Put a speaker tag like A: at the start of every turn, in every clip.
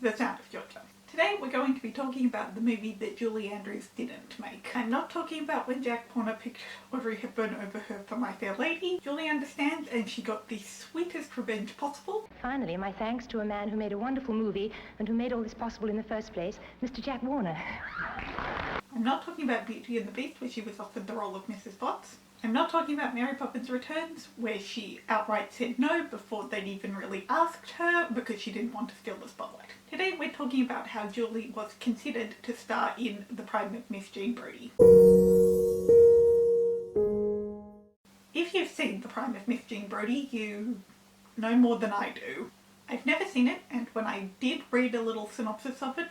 A: The Sound of Georgia. Today we're going to be talking about the movie that Julie Andrews didn't make. I'm not talking about when Jack Horner picked Audrey Hepburn over her for My Fair Lady. Julie understands, and she got the sweetest revenge possible.
B: Finally, my thanks to a man who made a wonderful movie and who made all this possible in the first place, Mr. Jack Warner.
A: I'm not talking about Beauty and the Beast, where she was offered the role of Mrs. Potts. I'm not talking about Mary Poppins Returns, where she outright said no before they'd even really asked her because she didn't want to steal the spotlight. Today we're talking about how Julie was considered to star in The Prime of Miss Jean Brodie. If you've seen The Prime of Miss Jean Brodie, you know more than I do. I've never seen it, and when I did read a little synopsis of it,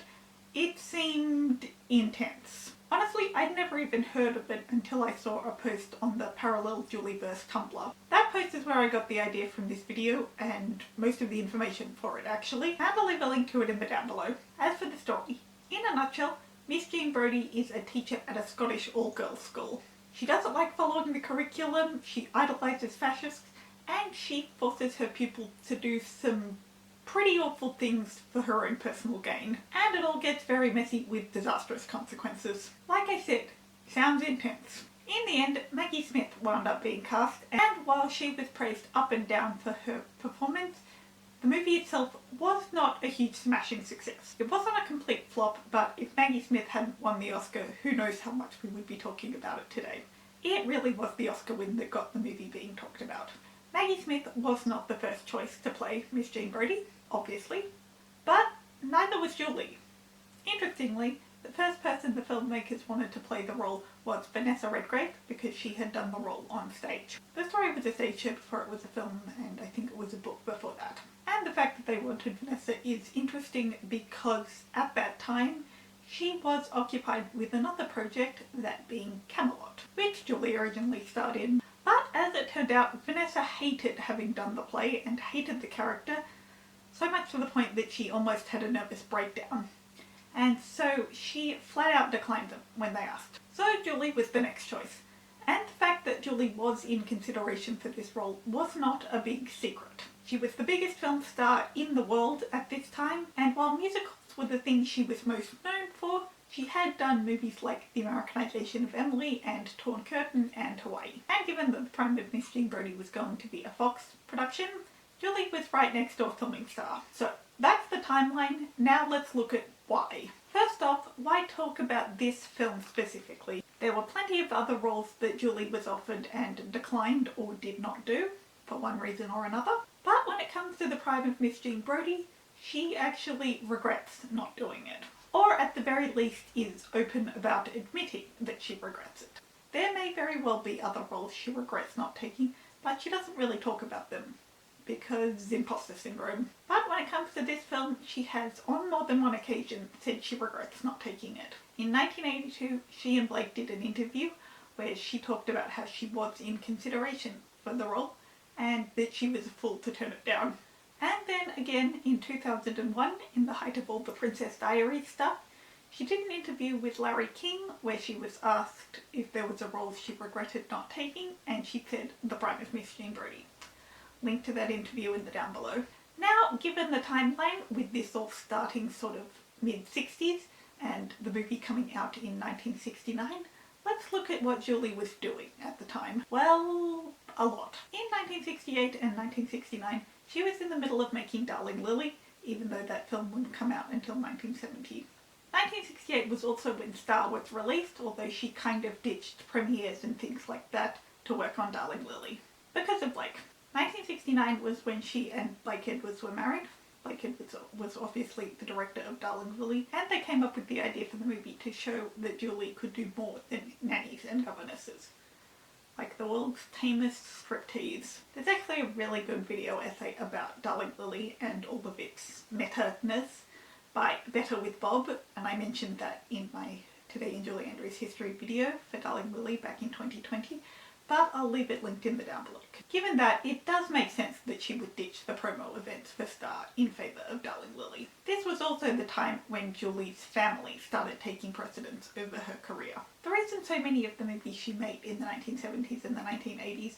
A: it seemed intense. Honestly, I'd never even heard of it until I saw a post on the Parallel Julieverse Tumblr. That post is where I got the idea from this video, and most of the information for it actually, and I'll leave a link to it in the down below. As for the story, in a nutshell, Miss Jean Brodie is a teacher at a Scottish all-girls school. She doesn't like following the curriculum, she idolises fascists, and she forces her pupils to do some pretty awful things for her own personal gain. And it all gets very messy with disastrous consequences. Like I said, sounds intense. In the end, Maggie Smith wound up being cast, and while she was praised up and down for her performance, the movie itself was not a huge smashing success. It wasn't a complete flop, but if Maggie Smith hadn't won the Oscar, who knows how much we would be talking about it today. It really was the Oscar win that got the movie being talked about. Maggie Smith was not the first choice to play Miss Jean Brodie, obviously, but neither was Julie. Interestingly, the first person the filmmakers wanted to play the role was Vanessa Redgrave because she had done the role on stage. The story was a stage show before it was a film, and I think it was a book before that. And the fact that they wanted Vanessa is interesting because at that time she was occupied with another project, that being Camelot, which Julie originally starred in. But as it turned out, Vanessa hated having done the play and hated the character, so much to the point that she almost had a nervous breakdown. And so she flat out declined them when they asked. So Julie was the next choice. And the fact that Julie was in consideration for this role was not a big secret. She was the biggest film star in the world at this time, and while musicals were the thing she was most known for, she had done movies like the Americanization of Emily and Torn Curtain and Hawaii. And given that The Prime of Miss Jean Brodie was going to be a Fox production, Julie was right next door filming star. So that's the timeline. Now let's look at why. First off, why talk about this film specifically? There were plenty of other roles that Julie was offered and declined or did not do, for one reason or another. But when it comes to The Prime of Miss Jean Brodie, she actually regrets not doing it. Or at the very least is open about admitting that she regrets it. There may very well be other roles she regrets not taking, but she doesn't really talk about them, because imposter syndrome. But when it comes to this film, she has on more than one occasion said she regrets not taking it. In 1982, she and Blake did an interview where she talked about how she was in consideration for the role and that she was a fool to turn it down. And then again in 2001, in the height of all the Princess Diaries stuff, she did an interview with Larry King where she was asked if there was a role she regretted not taking, and she said The Prime of Miss Jean Brodie. Link to that interview in the down below. Now, given the timeline, with this all starting sort of mid-60s and the movie coming out in 1969, let's look at what Julie was doing at the time. Well, a lot. In 1968 and 1969, she was in the middle of making Darling Lily, even though that film wouldn't come out until 1970. 1968 was also when Star was released, although she kind of ditched premieres and things like that to work on Darling Lily, because of Blake. 1969 was when she and Blake Edwards were married. Blake Edwards was obviously the director of Darling Lily, and they came up with the idea for the movie to show that Julie could do more than nannies and governesses. Like the world's tamest striptease. There's actually a really good video essay about Darling Lily and all of its meta-ness by Better with Bob, and I mentioned that in my Today in Julie Andrews History video for Darling Lily back in 2020, but I'll leave it linked in the down below. Given that, it does make sense that she would ditch the promo events for Star in favour of Darling Lily. This was also the time when Julie's family started taking precedence over her career. The reason so many of the movies she made in the 1970s and the 1980s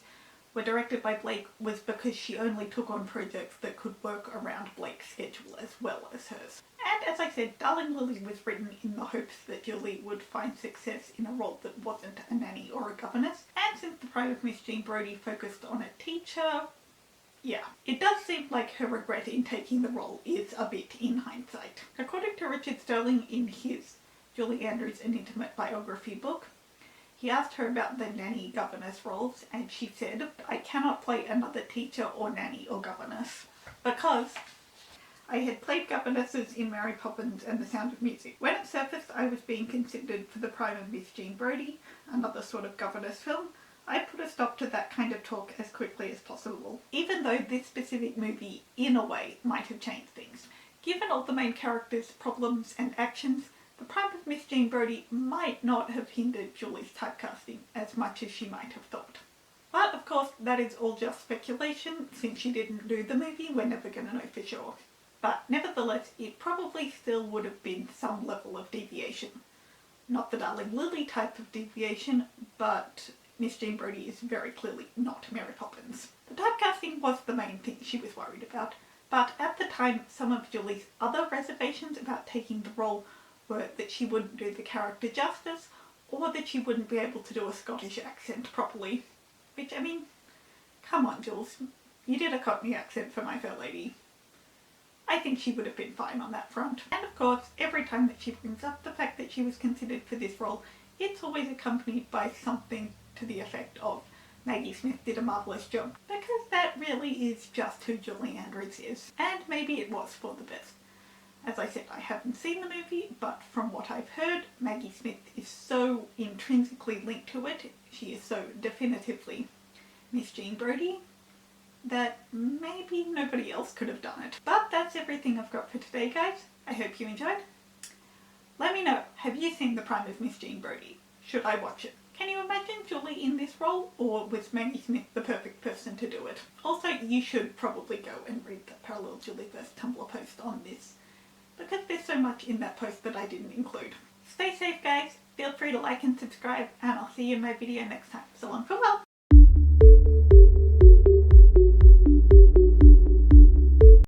A: were directed by Blake was because she only took on projects that could work around Blake's schedule as well as hers. And as I said, Darling Lily was written in the hopes that Julie would find success in a role that wasn't a nanny or a governess, and since The Prime of Miss Jean Brodie focused on a teacher, yeah, it does seem like her regret in taking the role is a bit in hindsight. According to Richard Sterling in his Julie Andrews An Intimate Biography book, he asked her about the nanny governess roles and she said, "I cannot play another teacher or nanny or governess because I had played governesses in Mary Poppins and The Sound of Music. When it surfaced I was being considered for The Prime of Miss Jean Brodie, another sort of governess film, I put a stop to that kind of talk as quickly as possible, even though this specific movie, in a way, might have changed things. Given all the main characters' problems and actions, The Prime of Miss Jean Brodie might not have hindered Julie's typecasting as much as she might have thought. But of course, that is all just speculation. Since she didn't do the movie, we're never going to know for sure. But nevertheless, it probably still would have been some level of deviation. Not the Darling Lily type of deviation, but Miss Jean Brodie is very clearly not Mary Poppins. The typecasting was the main thing she was worried about, but at the time, some of Julie's other reservations about taking the role were that she wouldn't do the character justice, or that she wouldn't be able to do a Scottish accent properly. Which, I mean, come on Jules, you did a Cockney accent for My Fair Lady. I think she would have been fine on that front. And of course, every time that she brings up the fact that she was considered for this role, it's always accompanied by something to the effect of Maggie Smith did a marvellous job, because that really is just who Julie Andrews is. And maybe it was for the best. As I said, I haven't seen the movie, but from what I've heard, Maggie Smith is so intrinsically linked to it, she is so definitively Miss Jean Brodie, that maybe nobody else could have done it. But that's everything I've got for today, guys. I hope you enjoyed. Let me know, have you seen The Prime of Miss Jean Brodie? Should I watch it? Can you imagine Julie in this role, or was Maggie Smith the perfect person to do it? Also, you should probably go and read the Parallel Julieverse Tumblr post on this, because there's so much in that post that I didn't include. Stay safe, guys. Feel free to like and subscribe, and I'll see you in my video next time. So long, farewell!